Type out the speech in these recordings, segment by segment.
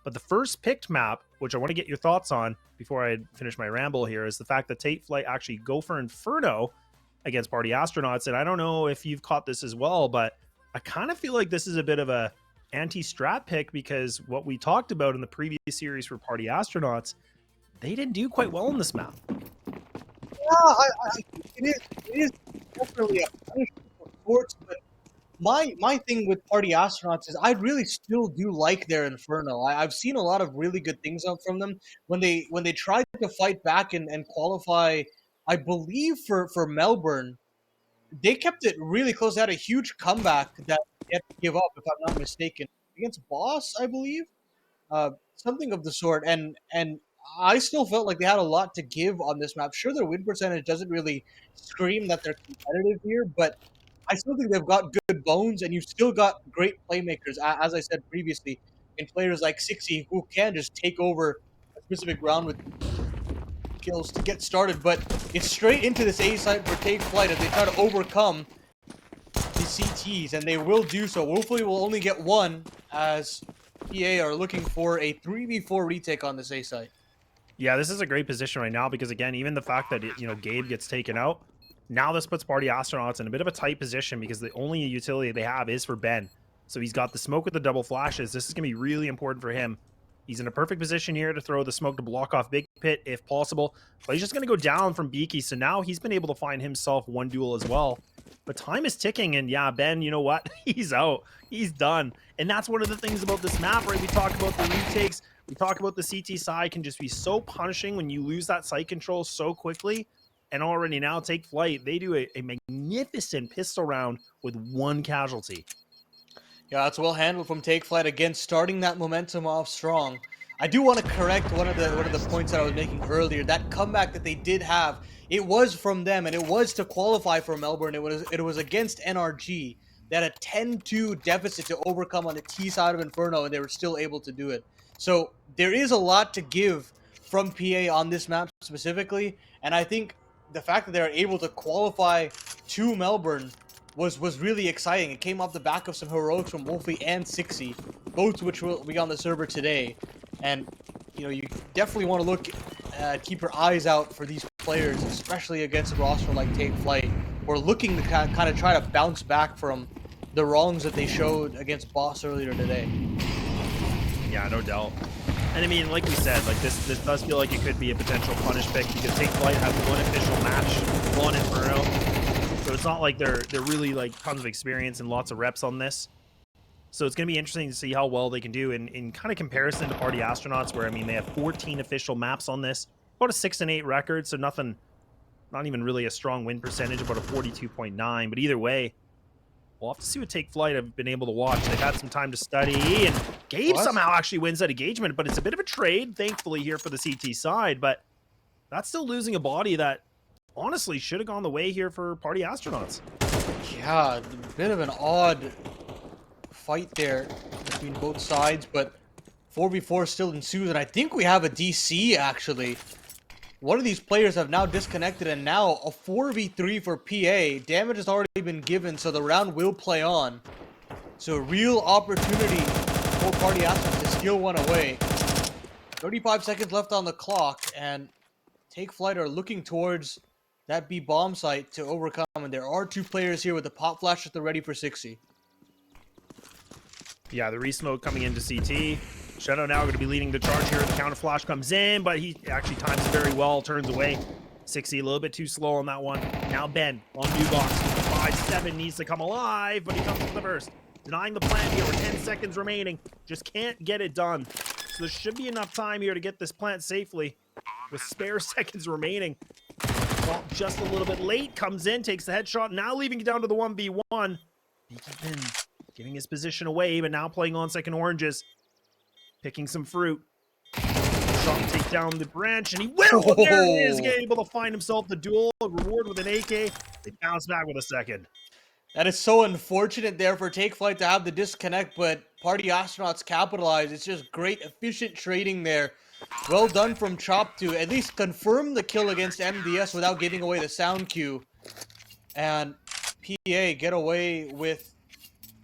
But the first picked map, which I want to get your thoughts on before I finish my ramble here, is the fact that Flyte actually go for Inferno against Party Astronauts. And I don't know if you've caught this as well, but I kind of feel like this is a bit of a anti-strat pick, because what we talked about in the previous series for Party Astronauts, they didn't do quite well in this map. Yeah, I think it is definitely a punishment for sports, but my thing with Party Astronauts is I really still do like their Inferno. I've seen a lot of really good things from them when they tried to fight back and qualify. I believe for Melbourne, they kept it really close. They had a huge comeback that they had to give up, if I'm not mistaken, against Boss, I believe, something of the sort. And I still felt like they had a lot to give on this map. Sure, their win percentage doesn't really scream that they're competitive here, but I still think they've got good bones, and you've still got great playmakers, as I said previously, in players like Sixy who can just take over a specific round with kills to get started. But it's straight into this A site for Take Flight as they try to overcome the CTs, and they will do so. Hopefully, we'll only get one, as PA are looking for a 3v4 retake on this A site. Yeah, this is a great position right now because, again, even the fact that, Gabe gets taken out, now this puts Party Astronauts in a bit of a tight position because the only utility they have is for Ben. So he's got the smoke with the double flashes. This is going to be really important for him. He's in a perfect position here to throw the smoke to block off Big Pit if possible. But he's just going to go down from Beaky. So now he's been able to find himself one duel as well. But time is ticking, and yeah, Ben, you know what? He's out. He's done. And that's one of the things about this map, right? We talk about the retakes. We talk about the CT side can just be so punishing when you lose that site control so quickly. And already now, Take Flight, they do a magnificent pistol round with one casualty. Yeah, that's well handled from Take Flight, again, starting that momentum off strong. I do want to correct one of the points that I was making earlier. That comeback that they did have, it was from them, and it was to qualify for Melbourne. It was against NRG. They had a 10-2 deficit to overcome on the T side of Inferno, and they were still able to do it. So there is a lot to give from PA on this map specifically, and I think the fact that they were able to qualify to Melbourne was really exciting. It came off the back of some heroics from Wolfie and Sixy, both which will be on the server today. And you definitely want to look, keep your eyes out for these players, especially against a roster like Take Flight. We're looking to kind of try to bounce back from the wrongs that they showed against Boss earlier today. Yeah, no doubt. And I mean, like we said, like this does feel like it could be a potential punish pick because Take Flight has one official match, one Inferno. So it's not like they're really like tons of experience and lots of reps on this. So it's going to be interesting to see how well they can do in kind of comparison to Party Astronauts, where, I mean, they have 14 official maps on this, about a 6-8 record, so nothing, not even really a strong win percentage, about a 42.9. But either way, we'll have to see what Take Flight have been able to watch. They've had some time to study, and Gabe somehow actually wins that engagement, but it's a bit of a trade, thankfully, here for the CT side. But that's still losing a body that honestly should have gone the way here for Party Astronauts. Yeah, a bit of an odd fight there between both sides, but 4v4 still ensues, and I think we have a DC, actually. One of these players have now disconnected, and now a 4v3 for PA. Damage has already been given, so the round will play on. So real opportunity for Party Astronauts to steal one away. 35 seconds left on the clock, and Take Flight are looking towards that B bomb site to overcome, and there are two players here with the pop flash at the ready for 60. Yeah, the re-smoke coming into CT. Shadow now going to be leading the charge here. The counter flash comes in, but he actually times it very well, turns away. 60 a little bit too slow on that one. Now Ben on new box. 5-7 needs to come alive, but he comes with the burst. Denying the plant here with 10 seconds remaining. Just can't get it done. So there should be enough time here to get this plant safely with spare seconds remaining. Well, just a little bit late. Comes in, takes the headshot. Now leaving it down to the 1v1. He's been giving his position away, but now playing on second oranges. Picking some fruit. Shot take down the branch, and he will! Oh. There it is! Able to find himself the duel. Reward with an AK. They bounce back with a second. That is so unfortunate there for Take Flight to have the disconnect, but Party Astronauts capitalize. It's just great, efficient trading there. Well done from Chop to at least confirm the kill against MDS without giving away the sound cue. And PA get away with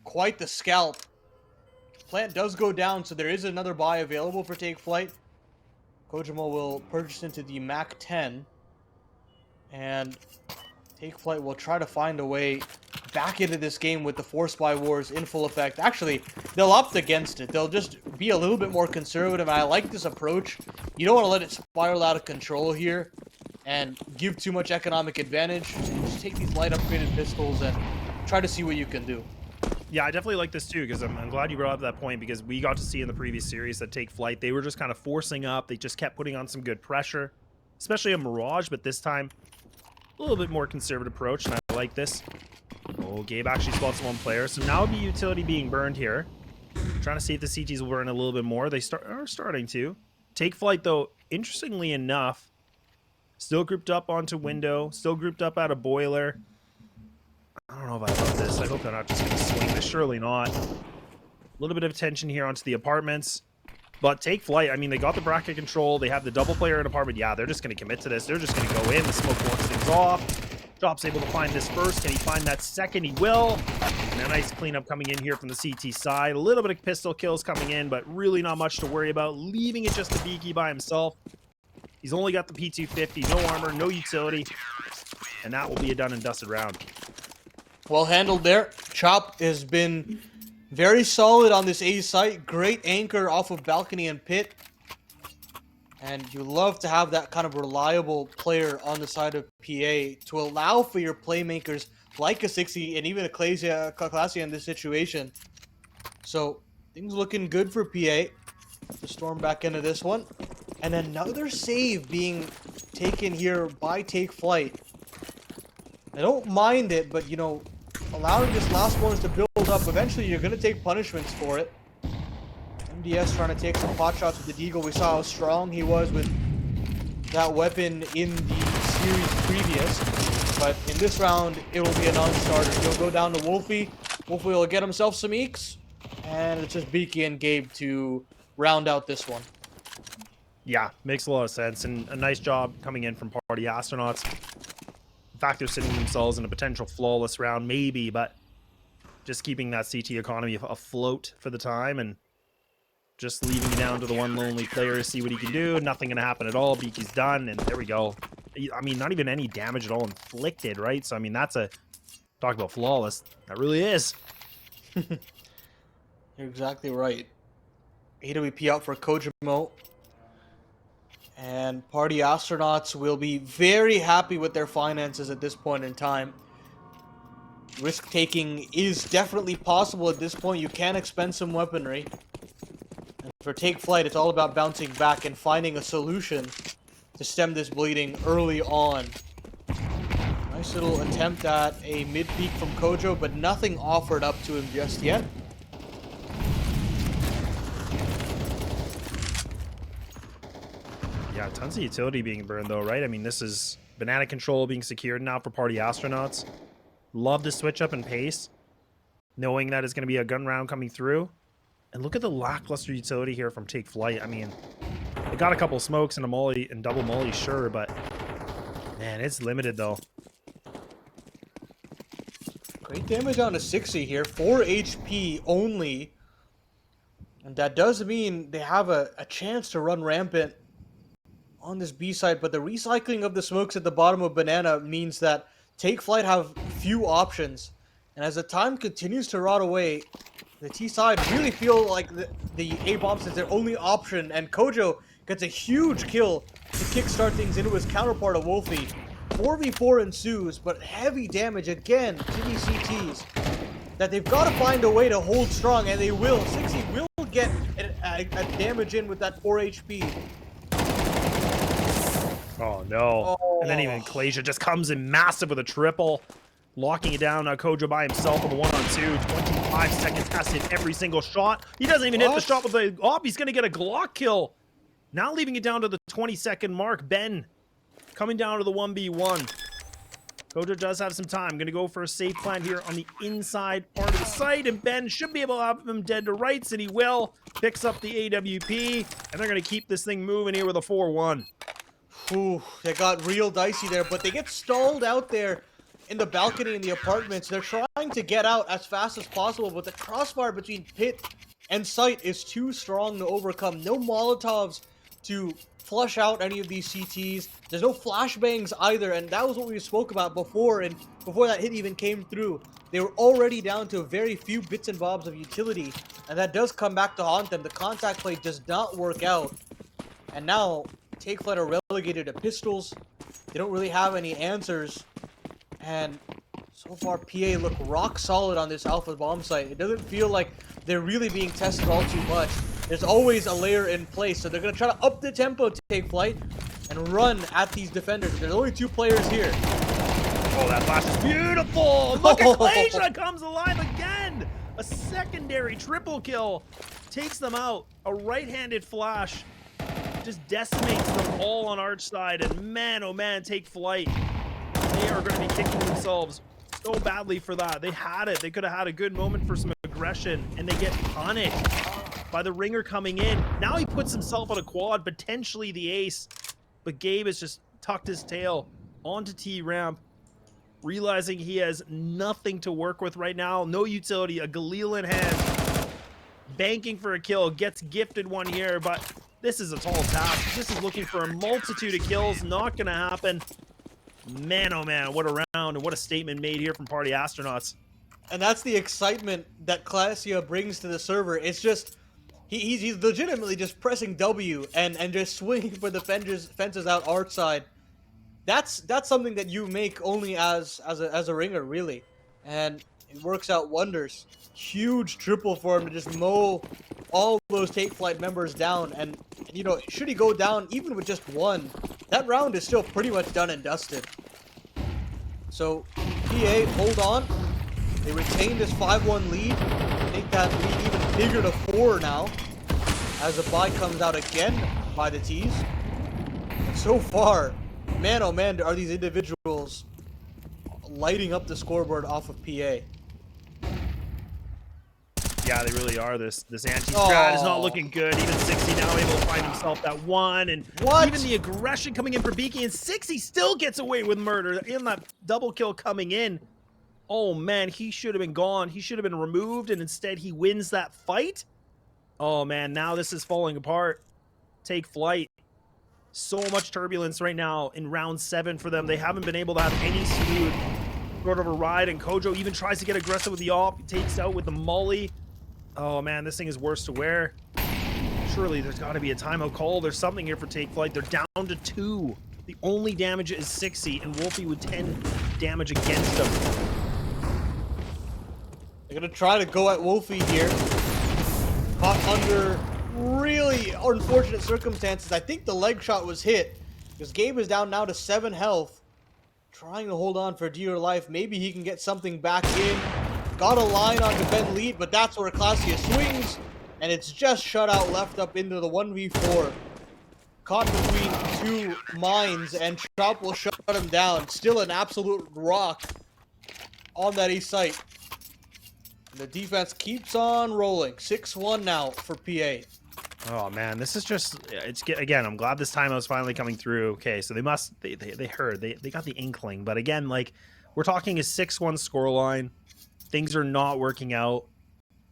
quite the scalp. plant does go down, so there is another buy available for Take Flight. Kojima will purchase into the Mac 10, and Take Flight will try to find a way back into this game with the Force Buy Wars in full effect. Actually, they'll opt against it. They'll just be a little bit more conservative. I like this approach. You don't want to let it spiral out of control here and give too much economic advantage. Just take these light upgraded pistols and try to see what you can do. Yeah, I definitely like this too, because I'm glad you brought up that point, because we got to see in the previous series that Take Flight, they were just kind of forcing up. They just kept putting on some good pressure, especially a Mirage, but this time a little bit more conservative approach, and I like this. Oh, Gabe actually spots one player, so now the utility being burned here. Trying to see if the CTs will burn a little bit more. They are starting to. Take Flight, though, interestingly enough, still grouped up onto window, still grouped up out of boiler. I don't know if I love this. I hope they're not just going to swing this. Surely not. A little bit of attention here onto the apartments. But Take Flight, I mean, they got the bracket control. They have the double player in apartment. Yeah, they're just going to commit to this. They're just going to go in. The smoke walks things off. Job's able to find this first. Can he find that second? He will. And a nice cleanup coming in here from the CT side. A little bit of pistol kills coming in, but really not much to worry about. Leaving it just to Beaky by himself. He's only got the P250. No armor, no utility. And that will be a done and dusted round. Well handled there. Chop has been very solid on this A site. Great anchor off of balcony and pit. And you love to have that kind of reliable player on the side of PA to allow for your playmakers like a 60 and even a Clasia in this situation. So things looking good for PA. To storm back into this one. And another save being taken here by Take Flight. I don't mind it, but you know, allowing this last bonus to build up, eventually you're going to take punishments for it. MDS trying to take some pot shots with the Deagle. We saw how strong he was with that weapon in the series previous. But in this round, it will be a non-starter. He'll go down to Wolfie. Wolfie will get himself some eeks. And it's just Beaky and Gabe to round out this one. Yeah, makes a lot of sense. And a nice job coming in from Party Astronauts. In fact, they're sitting themselves in a potential flawless round, maybe, but just keeping that CT economy afloat for the time and just leaving it down to the one lonely player to see what he can do. Nothing going to happen at all. Beaky's done, and there we go. I mean, not even any damage at all inflicted, right? So, I mean, that's a... Talk about flawless. That really is. You're exactly right. AWP out for Kojima. And Party Astronauts will be very happy with their finances at this point in time. Risk-taking is definitely possible at this point. You can expend some weaponry. And for Take Flight, it's all about bouncing back and finding a solution to stem this bleeding early on. Nice little attempt at a mid-peek from Kojo, but nothing offered up to him just yet. Yeah, tons of utility being burned though, right? I mean, this is banana control being secured now for Party Astronauts. Love to switch up in pace, knowing that it's going to be a gun round coming through. And look at the lackluster utility here from Take Flight. I mean, they got a couple smokes and a molly and double molly, sure, but man, it's limited though. Great damage on a 60 here, 4 HP only. And that does mean they have a chance to run rampant on this B side, but the recycling of the smokes at the bottom of Banana means that Take Flight have few options. And as the time continues to rot away, the T side really feel like the A-bombs is their only option, and Kojo gets a huge kill to kickstart things into his counterpart of Wolfie. 4v4 ensues, but heavy damage again to these CTs that they've got to find a way to hold strong, and they will. 60 will get a damage in with that 4 HP. Oh no. Oh. And then even Clasia just comes in massive with a triple. Locking it down. Now Kojo by himself on the 1-on-2. 25 seconds has to hit every single shot. He doesn't even hit the shot with the op. He's going to get a Glock kill. Now leaving it down to the 20-second mark. Ben coming down to the 1v1. Kojo does have some time. Going to go for a safe plant here on the inside part of the site. And Ben should be able to have him dead to rights. And he will. Picks up the AWP. And they're going to keep this thing moving here with a 4-1. Ooh, they got real dicey there, but they get stalled out there in the balcony in the apartments. They're trying to get out as fast as possible, but the crossfire between Pit and sight is too strong to overcome. No Molotovs to flush out any of these CTs. There's no flashbangs either, and that was what we spoke about before, and before that hit even came through. They were already down to very few bits and bobs of utility, and that does come back to haunt them. The contact play does not work out, and now Take Flight are relegated to pistols. They don't really have any answers, and so far PA look rock solid on this Alpha bomb site. It doesn't feel like they're really being tested all too much. There's always a layer in place, so they're going to try to up the tempo to Take Flight and run at these defenders. There's only 2 players here. Oh, that flash is beautiful! Look at Glacier comes alive again! A secondary triple kill takes them out. A right-handed flash just decimates them all on Arch side, and man, oh man, Take Flight. They are going to be kicking themselves so badly for that. They had it. They could have had a good moment for some aggression, and they get punished by the ringer coming in. Now he puts himself on a quad, potentially the ace, but Gabe has just tucked his tail onto T-ramp, realizing he has nothing to work with right now. No utility, a Galil in hand, banking for a kill, gets gifted one here, but this is a tall task. This is looking for a multitude of kills, not gonna happen. Man, oh man, what a round and what a statement made here from Party Astronauts. And that's the excitement that Clasia brings to the server. It's just, he's legitimately just pressing W and just swinging for the fences out Arch side. That's something that you make only as a ringer, really. And it works out wonders. Huge triple for him to just mow all those Take Flight members down. And, you know, should he go down even with just one, that round is still pretty much done and dusted. So, PA, hold on. They retain this 5-1 lead. Take that lead even bigger to 4 now, as a buy comes out again by the T's. And so far, man oh man, are these individuals lighting up the scoreboard off of PA. Yeah, they really are. This anti-strat is not looking good. Even 60 now able to find himself that one, and even the aggression coming in for Beaky, and 60 still gets away with murder in that double kill coming in. Oh man, he should have been gone. He should have been removed, and instead he wins that fight. Oh man, now this is falling apart. Take Flight. So much turbulence right now in round 7 for them. They haven't been able to have any smooth sort of a ride, and Kojo even tries to get aggressive with the AWP. He takes out with the molly. Oh man, this thing is worse to wear. Surely there's got to be a timeout call. There's something here for Take Flight. They're down to 2. The only damage is 60, and Wolfie with 10 damage against them. They're going to try to go at Wolfie here. Caught under really unfortunate circumstances. I think the leg shot was hit, because Gabe is down now to 7 health. Trying to hold on for dear life. Maybe he can get something back in. Got a line on to Ben Lead, but that's where Clasia swings, and it's just shut out left up into the 1v4. Caught between 2 mines, and Chop will shut him down. Still an absolute rock on that east site. And the defense keeps on rolling. 6-1 now for PA. Oh man, this is just, again, I'm glad this timeout's finally coming through. Okay, so they heard, they got the inkling, but again, like, we're talking a 6-1 scoreline. Things are not working out.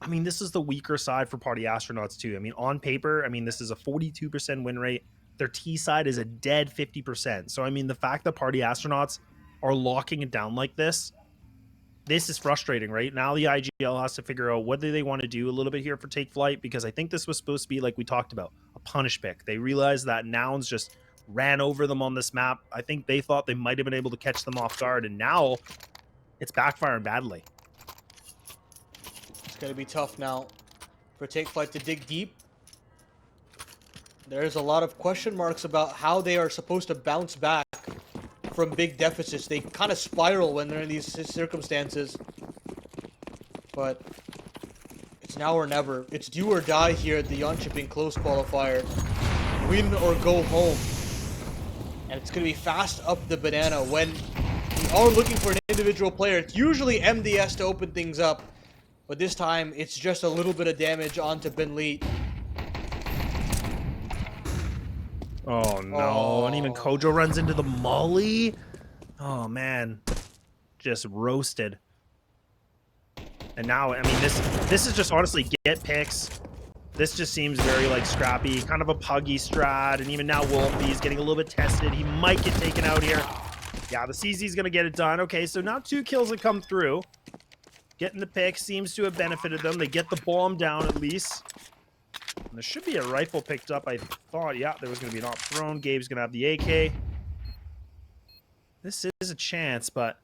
I mean, this is the weaker side for Party Astronauts too. I mean, on paper, I mean, this is a 42% win rate. Their T side is a dead 50%. So I mean, the fact that Party Astronauts are locking it down like this is frustrating, right? Now the IGL has to figure out what do they want to do a little bit here for Take Flight, because I think this was supposed to be, like we talked about, a punish pick. They realized that Nouns just ran over them on this map. I think they thought they might have been able to catch them off guard, and now it's backfiring badly. It's going to be tough now for Take Flight to dig deep. There's a lot of question marks about how they are supposed to bounce back from big deficits. They kind of spiral when they're in these circumstances. But it's now or never. It's do or die here at the Jönköping close qualifier. Win or go home. And it's going to be fast up the banana. When we are looking for an individual player, it's usually MDS to open things up. But this time, it's just a little bit of damage onto Ben Lee. Oh no, and even Kojo runs into the molly. Oh man, just roasted. And now, I mean, this is just honestly get picks, This just seems very, like, scrappy, kind of a puggy strat, and even now Wolfie's getting a little bit tested. He might get taken out here. Yeah, the CZ's gonna get it done. Okay, so now 2 kills have come through. Getting the pick seems to have benefited them. They get the bomb down at least. And there should be a rifle picked up, I thought. Yeah, there was gonna be an op thrown. Gabe's gonna have the AK. This is a chance, but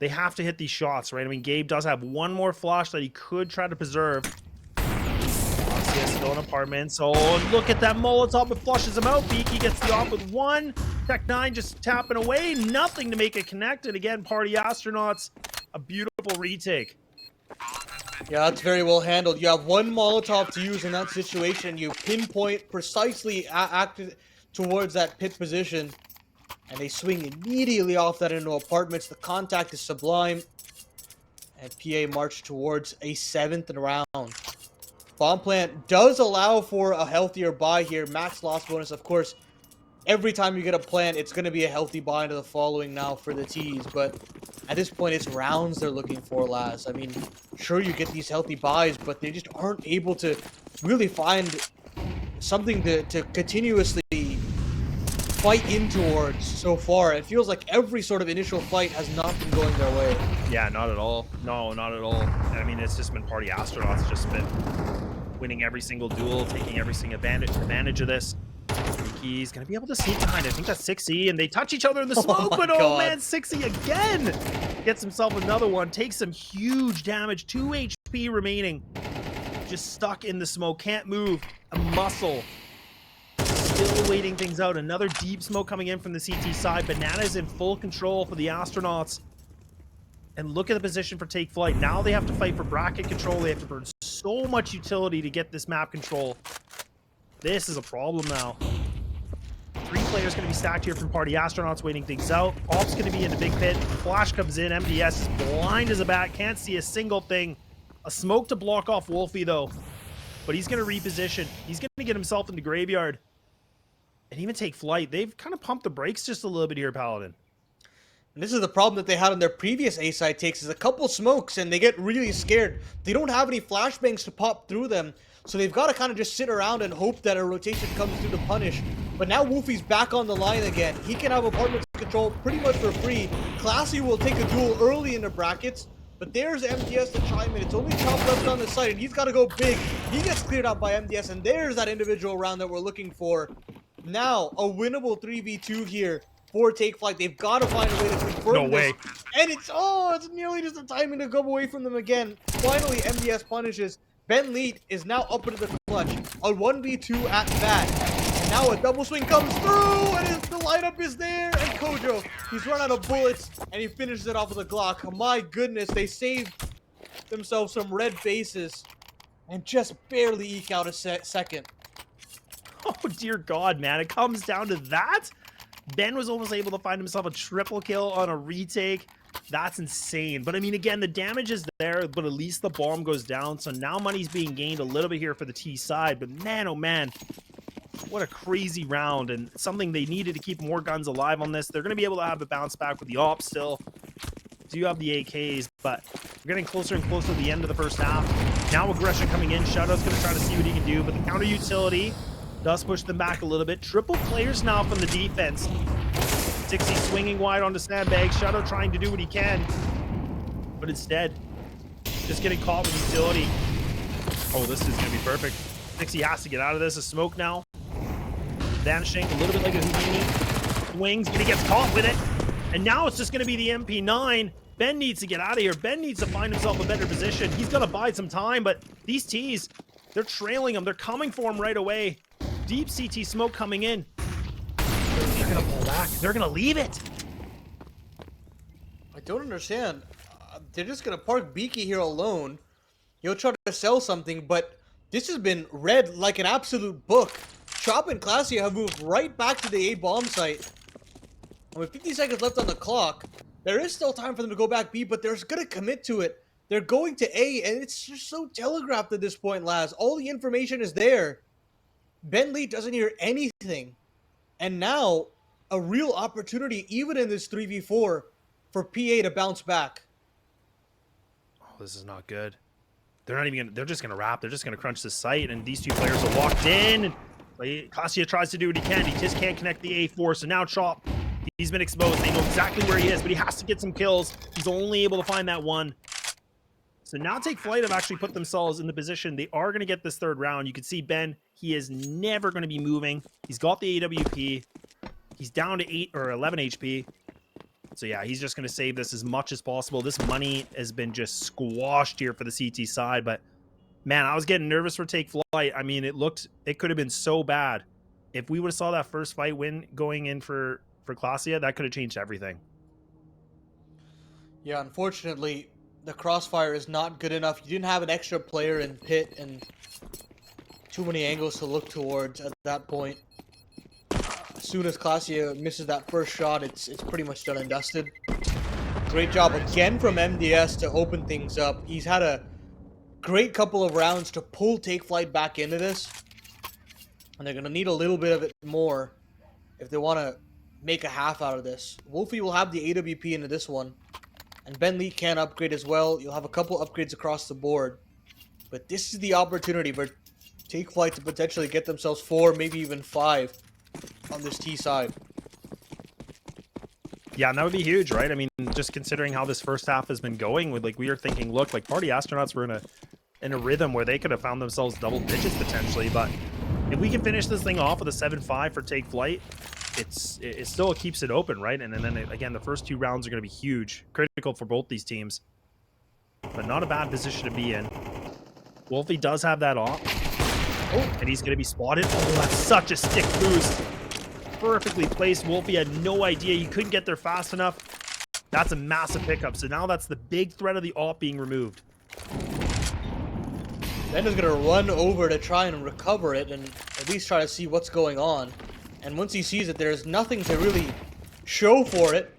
they have to hit these shots, right? I mean, Gabe does have one more flash that he could try to preserve. Still in apartments. Oh, look at that Molotov. It flushes him out. Beaky gets the off with one. Tech9 just tapping away. Nothing to make it connect. And again, Party Astronauts, a beautiful retake. Yeah, that's very well handled. You have one Molotov to use in that situation. You pinpoint precisely acted towards that pit position. And they swing immediately off that into apartments. The contact is sublime. And PA march towards a 7th round. Bomb plant does allow for a healthier buy here. Max loss bonus, of course. Every time you get a plant, it's going to be a healthy buy into the following now for the T's. But at this point, it's rounds they're looking for, Laz. I mean, sure, you get these healthy buys, but they just aren't able to really find something to continuously fight in towards so far. It feels like every sort of initial fight has not been going their way. Yeah, not at all. No, not at all. I mean, it's just been Party Astronauts just been winning every single duel, taking every single advantage of this. He's going to be able to sneak behind. I think that's 6E, and they touch each other in the smoke, but oh man, 6E again gets himself another one, takes some huge damage, 2 HP remaining. Just stuck in the smoke, can't move, a muscle. Still waiting things out. Another deep smoke coming in from the CT side. Banana's in full control for the Astronauts. And look at the position for Take Flight. Now they have to fight for bracket control. They have to burn so much utility to get this map control. This is a problem now. 3 players going to be stacked here from Party Astronauts waiting things out. Op's going to be in the big pit. Flash comes in. MDS is blind as a bat. Can't see a single thing. A smoke to block off Wolfie, though. But he's going to reposition. He's going to get himself into Graveyard. And even Take Flight. They've kind of pumped the brakes just a little bit here, Paladin. And this is the problem that they had on their previous A-side takes, is a couple smokes and they get really scared. They don't have any flashbangs to pop through them, so they've got to kind of just sit around and hope that a rotation comes through to punish. But now Wolfie's back on the line again. He can have apartments control pretty much for free. Classy will take a duel early in the brackets, but there's MDS to chime in. It's only Chop left on the side, and he's got to go big. He gets cleared out by MDS, and there's that individual round that we're looking for. Now, a winnable 3v2 here for Take Flight. They've got to find a way to confirm No way. this. And it's nearly just the timing to come away from them again. Finally, MDS punishes. Ben Lead is now up into the clutch. A 1v2 at that. And now a double swing comes through, and the lineup is there. And Kojo, he's run out of bullets, and he finishes it off with a Glock. My goodness, they saved themselves some red bases and just barely eke out a second. Oh, dear God, man. It comes down to that? Ben was almost able to find himself a triple kill on a retake. That's insane. But, I mean, again, the damage is there, but at least the bomb goes down. So now money's being gained a little bit here for the T side. But, man, oh, man, what a crazy round. And something they needed to keep more guns alive on this. They're going to be able to have a bounce back with the op still. Do have the AKs, but we're getting closer and closer to the end of the first half. Now aggression coming in. Shadow's going to try to see what he can do, but the counter utility does push them back a little bit. Triple players now from the defense. 60 swinging wide onto sandbag. Shadow trying to do what he can, but instead, just getting caught with utility. Oh, this is going to be perfect. 60 has to get out of this. A smoke now. Vanishing a little bit like a Houdini. Swings, and he gets caught with it. And now it's just going to be the MP9. Ben needs to get out of here. Ben needs to find himself a better position. He's going to bide some time, but these T's, they're trailing him. They're coming for him right away. Deep CT smoke coming in. They're going to pull back. They're going to leave it. I don't understand. They're just going to park Beaky here alone. He'll try to sell something, but this has been read like an absolute book. Chop and Classy have moved right back to the A bomb site. And with 50 seconds left on the clock, there is still time for them to go back B, but they're going to commit to it. They're going to A, and it's just so telegraphed at this point, Laz. All the information is there. Ben Lee doesn't hear anything. And now, a real opportunity, even in this 3v4, for PA to bounce back. Oh, this is not good. they're not even gonna, they're just gonna wrap. They're just gonna crunch the site, and these two players are locked in. Kasia tries to do what he can. He just can't connect the A4. So now Chop, he's been exposed. They know exactly where he is, but he has to get some kills. He's only able to find that one. So now Take Flight have actually put themselves in the position. They are going to get this third round. You can see Ben, he is never going to be moving. He's got the AWP. He's down to 8 or 11 HP. So yeah, he's just going to save this as much as possible. This money has been just squashed here for the CT side. But man, I was getting nervous for Take Flight. I mean, it could have been so bad. If we would have saw that first fight win going in for Klasia, that could have changed everything. Yeah, unfortunately, the crossfire is not good enough. You didn't have an extra player in pit and too many angles to look towards at that point. As soon as Klasia misses that first shot, it's pretty much done and dusted. Great job again from MDS to open things up. He's had a great couple of rounds to pull Take Flight back into this. And they're going to need a little bit of it more if they want to make a half out of this. Wolfie will have the AWP into this one. And Ben Lee can upgrade as well. You'll have a couple upgrades across the board. But this is the opportunity for Take Flight to potentially get themselves 4, maybe even 5 on this T side. Yeah, and that would be huge, right? I mean, just considering how this first half has been going, with we were thinking, look, like Party Astronauts were in a rhythm where they could have found themselves double digits potentially. But if we can finish this thing off with a 7-5 for Take Flight, it still keeps it open, right? And then again, the first 2 rounds are going to be huge, critical for both these teams. But not a bad position to be in. Wolfie does have that off. Oh, and he's going to be spotted. Oh, that's such a stick boost. Perfectly placed. Wolfie had no idea. He couldn't get there fast enough. That's a massive pickup. So now that's the big threat of the AWP being removed. Ben is going to run over to try and recover it and at least try to see what's going on. And once he sees that there's nothing to really show for it,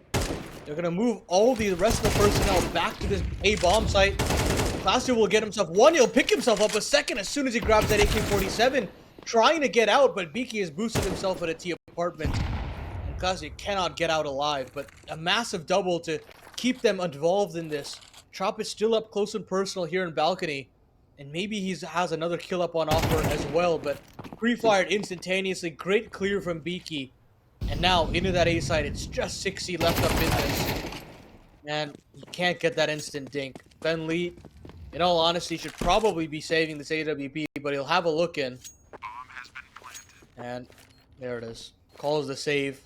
they're going to move all the rest of the personnel back to this A bomb site. Klasia will get himself 1. He'll pick himself up a 2nd as soon as he grabs that AK-47. Trying to get out, but Beaky has boosted himself at a T apartment. And Klasia cannot get out alive, but a massive double to keep them involved in this. Chop is still up close and personal here in balcony. And maybe he has another kill up on offer as well, but pre-fired instantaneously. Great clear from Beaky. And now into that A side, it's just 60 left up in this. And he can't get that instant dink. Ben Lee, in all honesty, should probably be saving this AWP, but he'll have a look in. And there it is. Calls the save.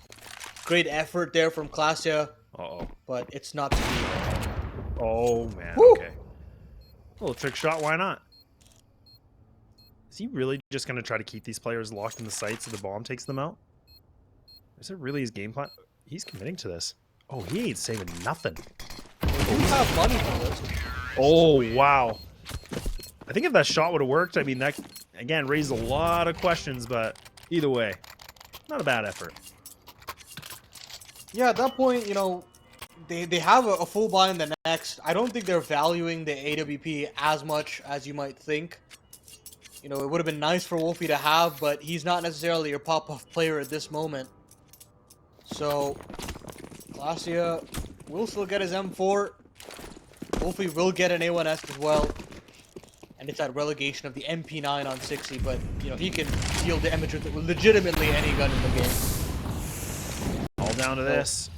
Great effort there from Klasia. Uh-oh. But it's not to be. Oh, man. Woo! Okay. A little trick shot, why not? Is he really just going to try to keep these players locked in the site so the bomb takes them out? Is it really his game plan? He's committing to this. Oh, he ain't saving nothing. We have money for this. Oh, wow. I think if that shot would have worked, I mean, that, again, raised a lot of questions, but either way, not a bad effort. Yeah, at that point, you know, they have a full buy in the next. I don't think they're valuing the AWP as much as you might think. You know, it would have been nice for Wolfie to have, but he's not necessarily your pop-off player at this moment. So, Klasia will still get his M4. Wolfie will get an A1S as well. And it's that relegation of the MP9 on 60, but, you know, he can deal damage with legitimately any gun in the game. All down to this.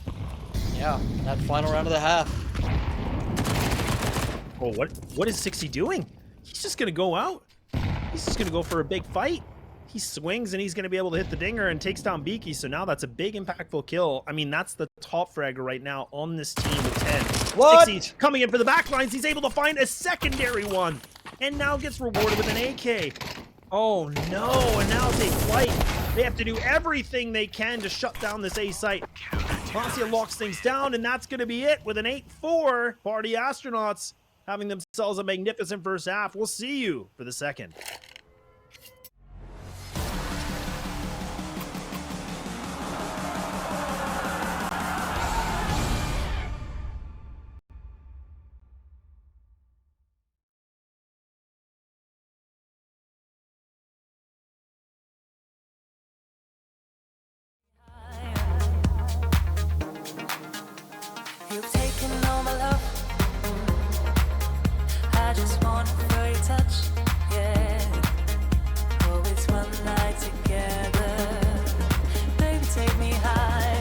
Yeah, that final round of the half. Oh, what is 60 doing? He's just going to go out. He's just going to go for a big fight. He swings and he's going to be able to hit the dinger and takes down Beaky. So now that's a big impactful kill. I mean, that's the top fragger right now on this team with 10. What? 60 coming in for the backlines. He's able to find a secondary one and now gets rewarded with an AK. Oh no, and now Take Flight. They have to do everything they can to shut down this A site. Klasia locks things down, and that's going to be it with an 8-4. Party Astronauts having themselves a magnificent first half. We'll see you for the second. You've taken all my love. I just want to touch, yeah. Oh, it's one night together. Baby, take me higher.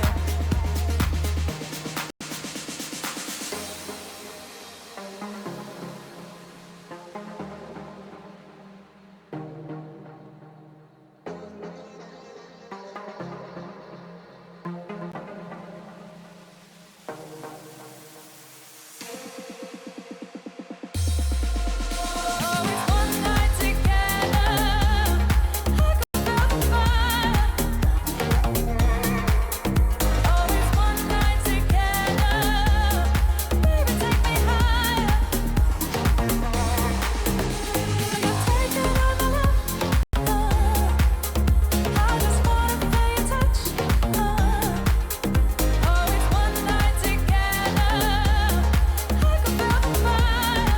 Oh, it's one night together. I could feel the fire. Oh, it's one night together. Baby, take me higher. You're taking all my love. I just wanna feel your touch. Oh, it's one night together. I could feel the fire.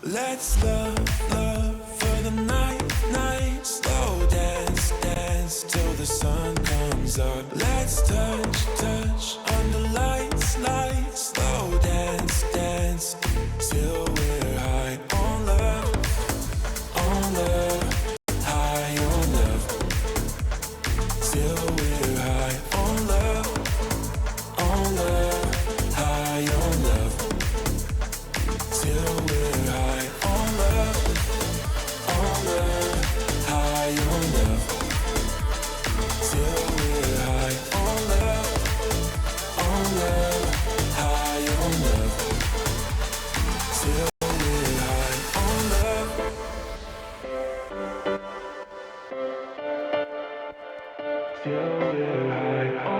Let's love for the night. Slow dance, dance till the sun comes up. Let's touch under lights. Slow dance, dance till we're high on love, high on love. Till we're high on love, high on love. Till we're high on love, high on love. Till we're high on love, high on love. Till we're high on love. Till we're high on love.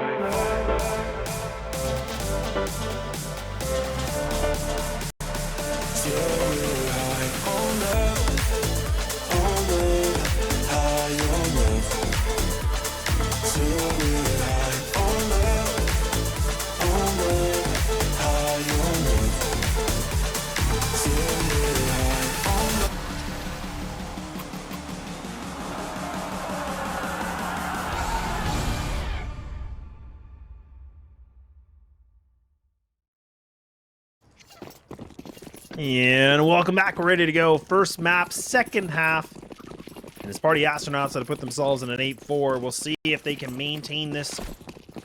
Till we're high on love, high on love. Till we're high on love, high on love. Till we're high on love. And welcome back. We're ready to go. First map, second half. And it's Party Astronauts that have put themselves in an 8-4. We'll see if they can maintain this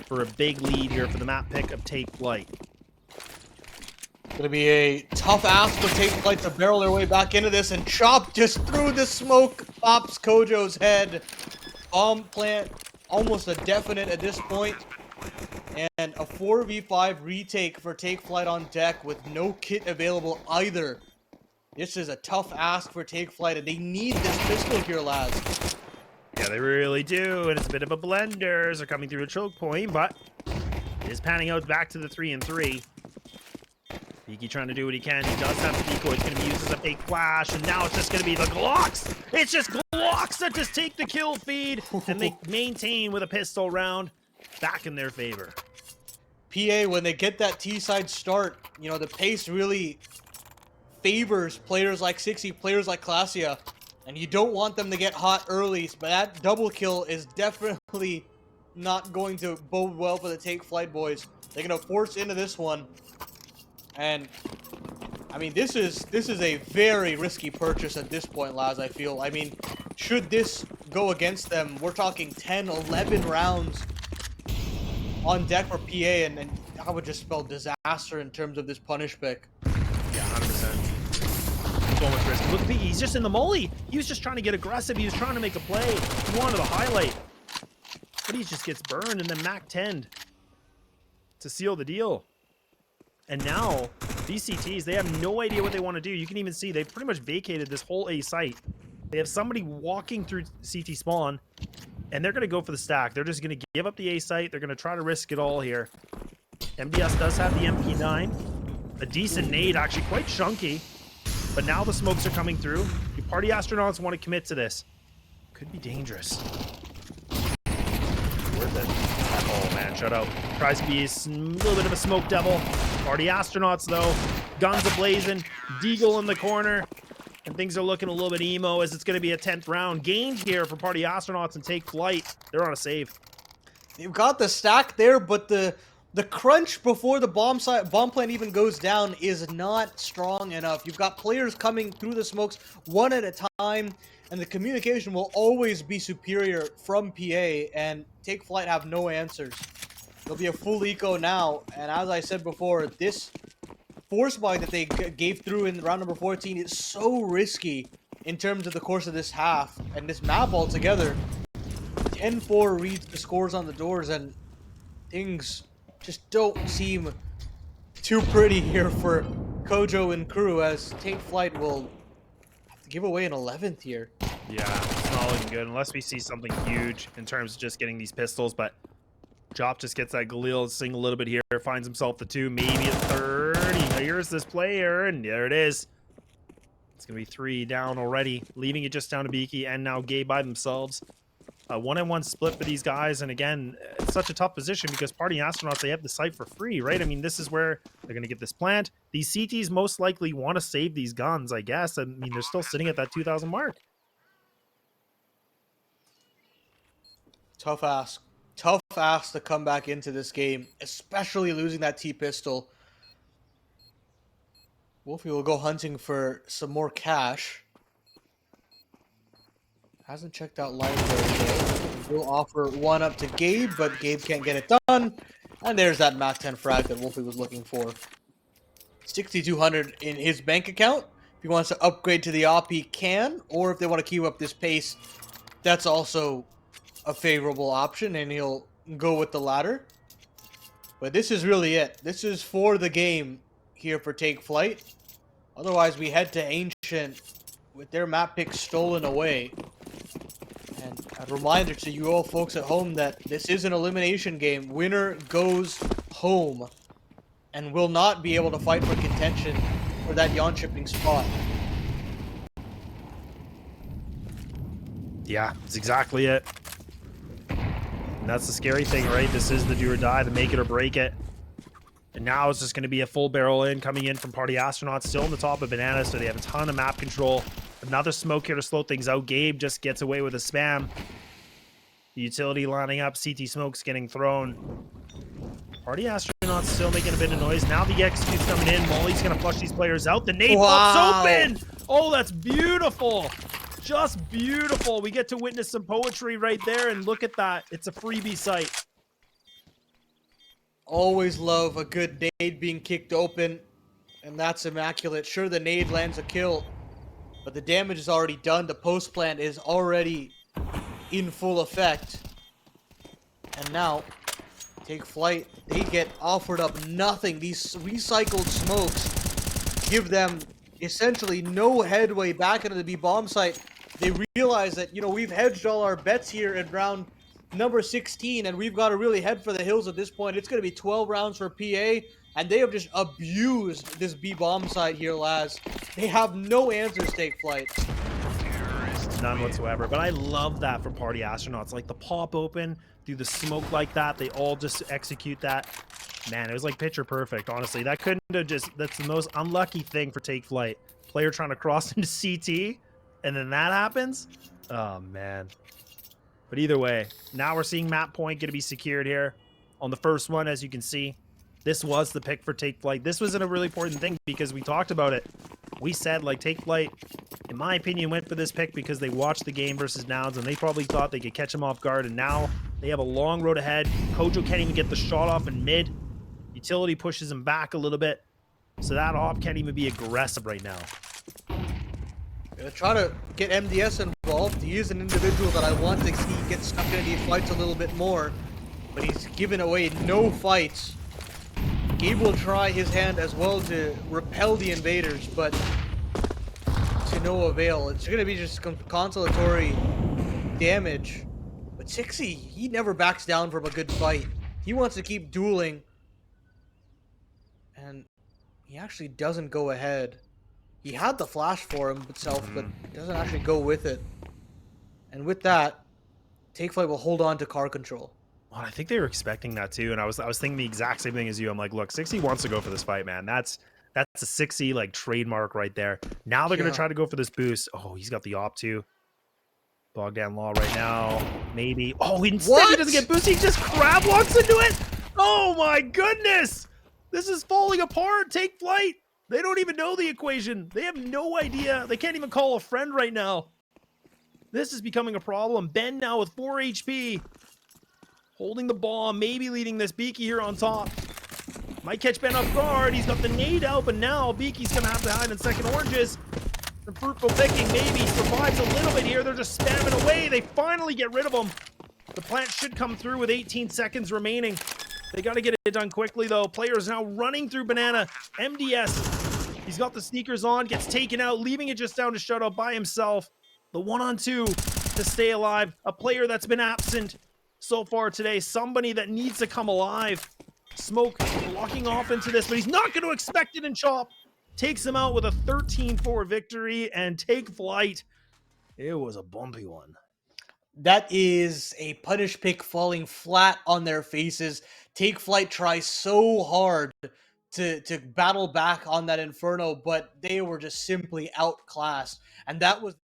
for a big lead here for the map pick of Take Flight. Gonna be a tough ask for Take Flight to barrel their way back into this, and Chop just through the smoke pops Kojo's head. Bomb plant almost a definite at this point. And a 4v5 retake for Take Flight on deck with no kit available either. This is a tough ask for Take Flight, and they need this pistol here, lads. Yeah, they really do. And it's a bit of a blender. They're coming through a choke point, but it is panning out back to the 3-3. Peaky trying to do what he can. He does have the decoy. He's going to be used as a fake flash, and now it's just going to be the Glocks. It's just Glocks that just take the kill feed, and they maintain with a pistol round back in their favor. PA, when they get that T-side start, you know, the pace really favors players like Sixy, players like Classia, and you don't want them to get hot early, but that double kill is definitely not going to bode well for the Take Flight boys. They're going to force into this one, and I mean, this is a very risky purchase at this point, lads, I feel. I mean, should this go against them, we're talking 10, 11 rounds on deck for PA, and that would just spell disaster in terms of this punish pick. Yeah, 100%. So much risk. Look, Peaky, he's just in the molly. He was just trying to get aggressive. He was trying to make a play. He wanted to highlight. But he just gets burned, and then Mac 10 to seal the deal. And now, these CTs, they have no idea what they want to do. You can even see they've pretty much vacated this whole A site. They have somebody walking through CT spawn. and they're going to go for the stack. They're just going to give up the A site. They're going to try to risk it all here. MDS does have the MP9. A decent nade, actually quite chunky. But now the smokes are coming through. The party astronauts want to commit to this. Could be dangerous. Worth it. Oh man, shut out. Tries to be a little bit of a smoke devil. Party astronauts though. Guns ablazing. Deagle in the corner. And things are looking a little bit emo as it's going to be a 10th round. Gained here for party astronauts and take flight. They're on a save. You've got the stack there, but the crunch before the bomb plant even goes down is not strong enough. You've got players coming through the smokes one at a time, and the communication will always be superior from PA, and Take Flight have no answers. There'll be a full eco now, and as I said before, this force buy that they gave through in round number 14 is so risky in terms of the course of this half, and this map altogether. 10-4 reads the scores on the doors, and things just don't seem too pretty here for Kojo and crew, as Take Flight will have to give away an 11th here. Yeah, it's not looking good unless we see something huge in terms of just getting these pistols, but Jop just gets that Galil sing a little bit here, finds himself the 2, maybe a 3rd. He hears this player, and there it is. It's going to be 3 down already, leaving it just down to Beaky and now Gabe by themselves. A 1-on-1 split for these guys, and again, it's such a tough position because party astronauts, they have the site for free, right? I mean, this is where they're going to get this plant. These CTs most likely want to save these guns, I guess. I mean, they're still sitting at that 2,000 mark. Tough ask. Tough ask to come back into this game, especially losing that T-pistol. Wolfie will go hunting for some more cash. Hasn't checked out library yet. We'll offer one up to Gabe, but Gabe can't get it done. And there's that Mac 10 frag that Wolfie was looking for. 6,200 in his bank account. If he wants to upgrade to the op, he can. Or if they want to keep up this pace, that's also a favorable option, and he'll go with the latter. But this is really it. This is for the game here for Take Flight. Otherwise, we head to Ancient with their map pick stolen away. And a reminder to you all folks at home that this is an elimination game. Winner goes home and will not be able to fight for contention for that Jönköping spot. Yeah, that's exactly it. And that's the scary thing, right? This is the do or die, the make it or break it. And now it's just going to be a full barrel in coming in from Party Astronauts, still on the top of Banana, so they have a ton of map control. Another smoke here to slow things out. Gabe just gets away with a spam. The utility lining up, CT smokes getting thrown. Party Astronauts still making a bit of noise. Now the execute's coming in. Molly's going to flush these players out. The nade pops open! Oh, that's beautiful! Just beautiful. We get to witness some poetry right there, and look at that. It's a freebie site. Always love a good nade being kicked open, and that's immaculate. Sure, the nade lands a kill, but the damage is already done. The post plant is already in full effect. And now, Take Flight, they get offered up nothing. These recycled smokes give them essentially no headway back into the B bomb site. They realize that, you know, we've hedged all our bets here in round number 16, and we've got to really head for the hills at this point. It's going to be 12 rounds for PA, and they have just abused this B bomb site here, Laz. They have no answers, Take Flight. None whatsoever. But I love that from Party Astronauts. Like the pop open through the smoke like that, they all just execute that. Man, it was like picture perfect, honestly. That couldn't have just, that's the most unlucky thing for Take Flight. Player trying to cross into CT, and then that happens. Oh, man. But either way, now we're seeing map point going to be secured here. On the first one, as you can see, this was the pick for Take Flight. This was a really important thing because we talked about it. We said, like, Take Flight, in my opinion, went for this pick because they watched the game versus Nouns, and they probably thought they could catch him off guard, and now they have a long road ahead. Kojo can't even get the shot off in mid. Utility pushes him back a little bit, so that op can't even be aggressive right now. Gonna try to get MDS involved. He is an individual that I want to see get stuck into these fights a little bit more, but he's given away no fights. Gabe will try his hand as well to repel the invaders, but to no avail. It's gonna be just consolatory damage. But Sixy, he never backs down from a good fight. He wants to keep dueling. And he actually doesn't go ahead. He had the flash for himself, but doesn't actually go with it. And with that, Take Flight will hold on to car control. Well, I think they were expecting that too, and I was thinking the exact same thing as you. I'm like, look, 60 wants to go for this fight, man. That's a 60 like trademark right there. Now they're gonna try to go for this boost. Oh, he's got the op too. Bogdan Law right now, maybe. Oh, instead he doesn't get boosted. He just crab walks into it. Oh my goodness, this is falling apart. Take Flight. They don't even know the equation. They have no idea. They can't even call a friend right now. This is becoming a problem. Ben now with 4 HP. Holding the bomb, maybe leading this. Beaky here on top. Might catch Ben off guard. He's got the nade out, but now Beaky's going to have to hide in second oranges. And fruitful picking maybe survives a little bit here. They're just spamming away. They finally get rid of him. The plant should come through with 18 seconds remaining. They got to get it done quickly, though. Players now running through Banana. MDS, he's got the sneakers on, gets taken out, leaving it just down to Shutout by himself. The 1-on-2 to stay alive. A player that's been absent so far today. Somebody that needs to come alive. Smoke blocking off into this, but he's not going to expect it, and Chop takes him out with a 13-4 victory, and Take Flight. It was a bumpy one. That is a punish pick falling flat on their faces. Take Flight tries so hard to battle back on that Inferno, but they were just simply outclassed. And that was...